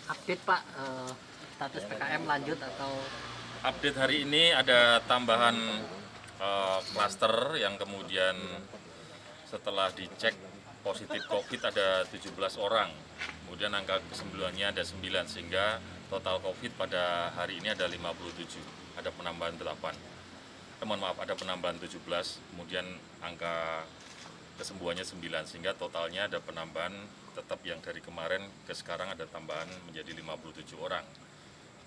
Update Pak, status PKM lanjut atau Update hari ini ada tambahan klaster yang kemudian setelah dicek positif COVID ada 17 orang. Kemudian angka kesembuhannya ada 9 sehingga total COVID pada hari ini ada 57. Ada penambahan 8. Ada penambahan 17, kemudian angka kesembuhannya 9 sehingga totalnya ada penambahan tetap yang dari kemarin ke sekarang ada tambahan menjadi 57 orang.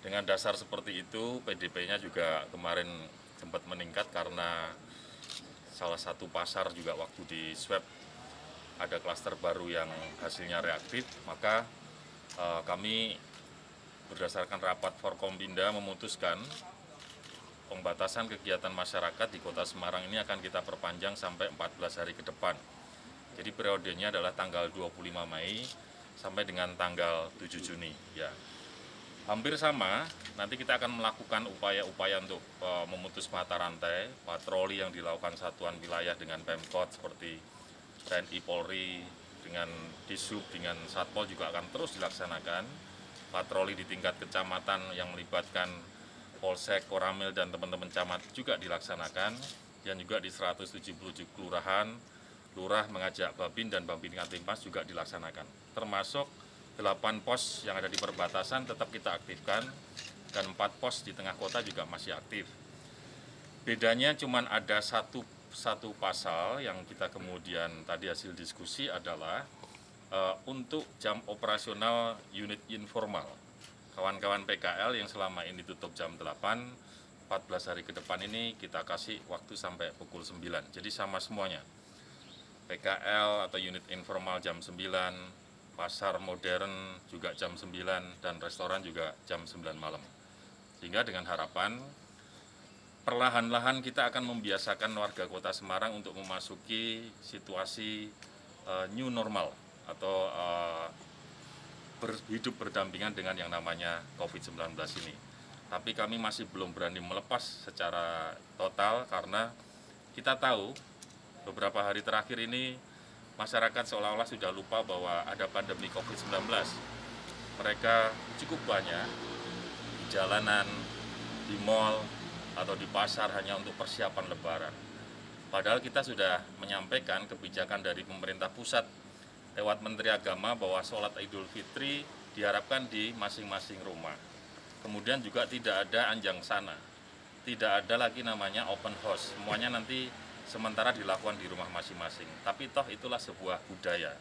Dengan dasar seperti itu, PDP-nya juga kemarin sempat meningkat karena salah satu pasar juga waktu di swab ada klaster baru yang hasilnya reaktif, maka kami berdasarkan rapat Forkompinda memutuskan pembatasan kegiatan masyarakat di Kota Semarang ini akan kita perpanjang sampai 14 hari ke depan. Jadi periodenya adalah tanggal 25 Mei sampai dengan tanggal 7 Juni. Ya. Hampir sama, nanti kita akan melakukan upaya-upaya untuk memutus mata rantai, patroli yang dilakukan satuan wilayah dengan Pemkot seperti TNI Polri, dengan Dishub, dengan Satpol juga akan terus dilaksanakan. Patroli di tingkat kecamatan yang melibatkan Polsek, Koramil, dan teman-teman camat juga dilaksanakan. Dan juga di 177 kelurahan, lurah mengajak Babin dan Babin Katimpas juga dilaksanakan. Termasuk 8 pos yang ada di perbatasan tetap kita aktifkan, dan 4 pos di tengah kota juga masih aktif. Bedanya cuma ada satu pasal yang kita kemudian tadi hasil diskusi adalah untuk jam operasional unit informal. Kawan-kawan PKL yang selama ini tutup jam 8, 14 hari ke depan ini kita kasih waktu sampai pukul 9. Jadi sama semuanya. PKL atau unit informal jam 9, pasar modern juga jam 9, dan restoran juga jam 9 malam. Sehingga dengan harapan perlahan-lahan kita akan membiasakan warga Kota Semarang untuk memasuki situasi new normal atau hidup berdampingan dengan yang namanya COVID-19 ini. Tapi kami masih belum berani melepas secara total karena kita tahu beberapa hari terakhir ini masyarakat seolah-olah sudah lupa bahwa ada pandemi COVID-19. Mereka cukup banyak di jalanan, di mal, atau di pasar hanya untuk persiapan lebaran. Padahal kita sudah menyampaikan kebijakan dari pemerintah pusat lewat Menteri Agama bahwa sholat Idul Fitri diharapkan di masing-masing rumah. Kemudian juga tidak ada anjang sana, tidak ada lagi namanya open house, semuanya nanti sementara dilakukan di rumah masing-masing. Tapi toh itulah sebuah budaya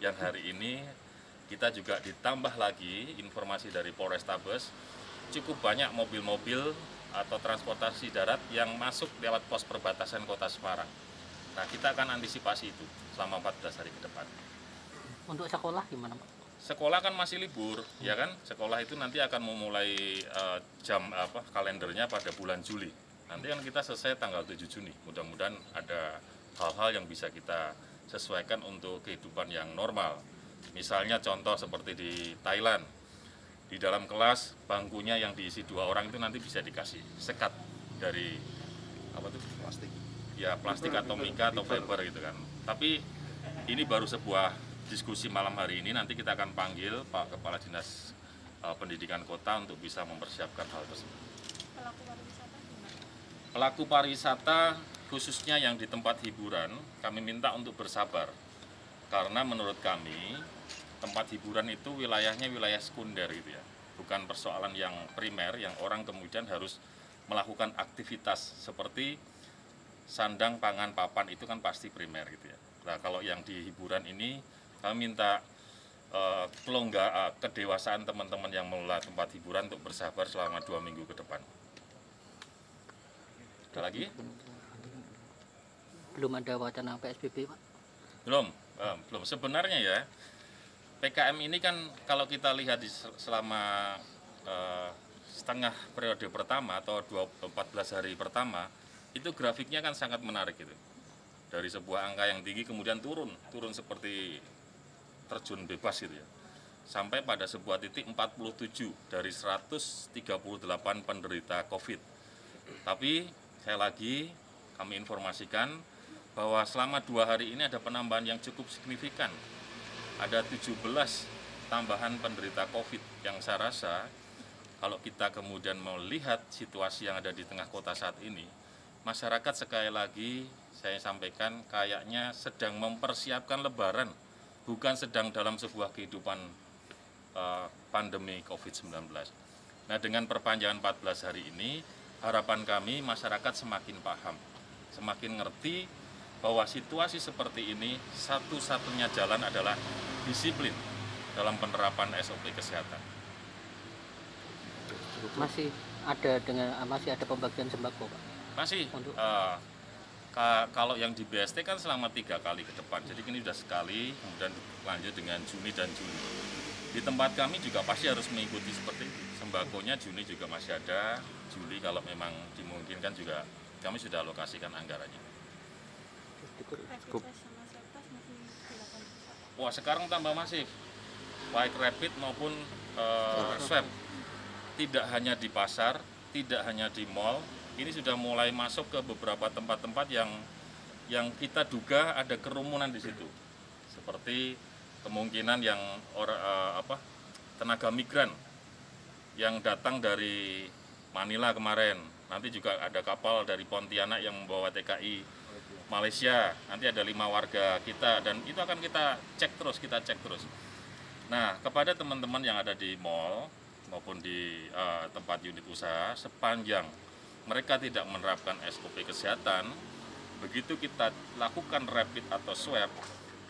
yang hari ini kita juga ditambah lagi informasi dari Polrestabes, cukup banyak mobil-mobil atau transportasi darat yang masuk lewat pos perbatasan Kota Semarang. Nah, kita akan antisipasi itu selama 14 hari ke depan. untuk sekolah gimana Pak? Sekolah kan masih libur, ya kan? Sekolah itu nanti akan memulai kalendernya pada bulan Juli. Nanti kan kita selesai tanggal 7 Juni. Mudah-mudahan ada hal-hal yang bisa kita sesuaikan untuk kehidupan yang normal. Misalnya contoh seperti di Thailand, di dalam kelas bangkunya yang diisi 2 orang itu nanti bisa dikasih sekat dari plastik. Ya, plastik atau mika atau fiber gitu kan. Tapi ini baru sebuah diskusi malam hari ini, nanti kita akan panggil Pak Kepala Dinas Pendidikan Kota untuk bisa mempersiapkan hal tersebut. Pelaku pariwisata khususnya yang di tempat hiburan, kami minta untuk bersabar. Karena menurut kami, tempat hiburan itu wilayahnya wilayah sekunder gitu ya. Bukan persoalan yang primer, yang orang kemudian harus melakukan aktivitas seperti sandang, pangan, papan itu kan pasti primer gitu ya. Nah, kalau yang di hiburan ini kami minta kedewasaan teman-teman yang mengelola tempat hiburan untuk bersabar selama 2 minggu ke depan. Ada lagi? Belum ada wacana PSBB Pak? Belum. Sebenarnya ya, PKM ini kan kalau kita lihat selama setengah periode pertama atau 14 hari pertama, itu grafiknya kan sangat menarik gitu. Dari sebuah angka yang tinggi kemudian turun seperti terjun bebas gitu ya. Sampai pada sebuah titik 47 dari 138 penderita COVID. Tapi sekali lagi kami informasikan bahwa selama 2 hari ini ada penambahan yang cukup signifikan. Ada 17 tambahan penderita COVID yang saya rasa kalau kita kemudian melihat situasi yang ada di tengah kota saat ini, masyarakat sekali lagi saya sampaikan kayaknya sedang mempersiapkan Lebaran, bukan sedang dalam sebuah kehidupan pandemi COVID-19. Nah, dengan perpanjangan 14 hari ini, harapan kami masyarakat semakin paham, semakin ngerti bahwa situasi seperti ini satu-satunya jalan adalah disiplin dalam penerapan SOP kesehatan. Masih ada pembagian sembako, Pak? Masih. Untuk Kalau yang di BST kan selama 3 kali ke depan, jadi ini sudah sekali, kemudian lanjut dengan Juni dan Juli. Di tempat kami juga pasti harus mengikuti seperti itu. Sembakonya Juni juga masih ada, Juli kalau memang dimungkinkan juga kami sudah alokasikan anggarannya. Wah, sekarang tambah masif, baik rapid maupun swab. Tidak hanya di pasar, tidak hanya di mall, ini sudah mulai masuk ke beberapa tempat-tempat yang kita duga ada kerumunan di situ. Seperti kemungkinan yang tenaga migran yang datang dari Manila kemarin. Nanti juga ada kapal dari Pontianak yang membawa TKI Malaysia. Nanti ada 5 warga kita dan itu akan kita cek terus. Nah, kepada teman-teman yang ada di mall maupun di tempat unit usaha, sepanjang mereka tidak menerapkan SOP kesehatan, begitu kita lakukan rapid atau swab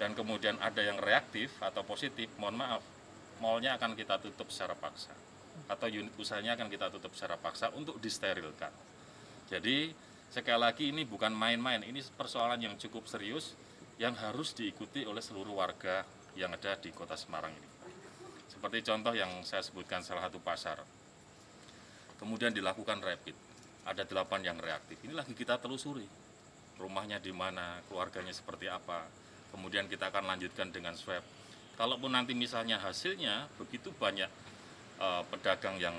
dan kemudian ada yang reaktif atau positif, mohon maaf, mallnya akan kita tutup secara paksa atau unit usahanya akan kita tutup secara paksa untuk disterilkan. Jadi sekali lagi ini bukan main-main, ini persoalan yang cukup serius yang harus diikuti oleh seluruh warga yang ada di Kota Semarang ini. Seperti contoh yang saya sebutkan salah satu pasar, kemudian dilakukan rapid, ada 8 yang reaktif. Ini lagi kita telusuri, rumahnya di mana, keluarganya seperti apa. Kemudian kita akan lanjutkan dengan swab. Kalaupun nanti misalnya hasilnya begitu banyak pedagang yang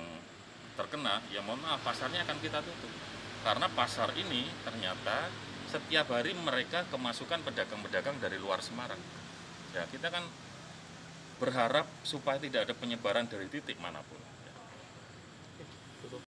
terkena, ya mohon maaf, pasarnya akan kita tutup. Karena pasar ini ternyata setiap hari mereka kemasukan pedagang-pedagang dari luar Semarang. Ya, kita kan berharap supaya tidak ada penyebaran dari titik manapun.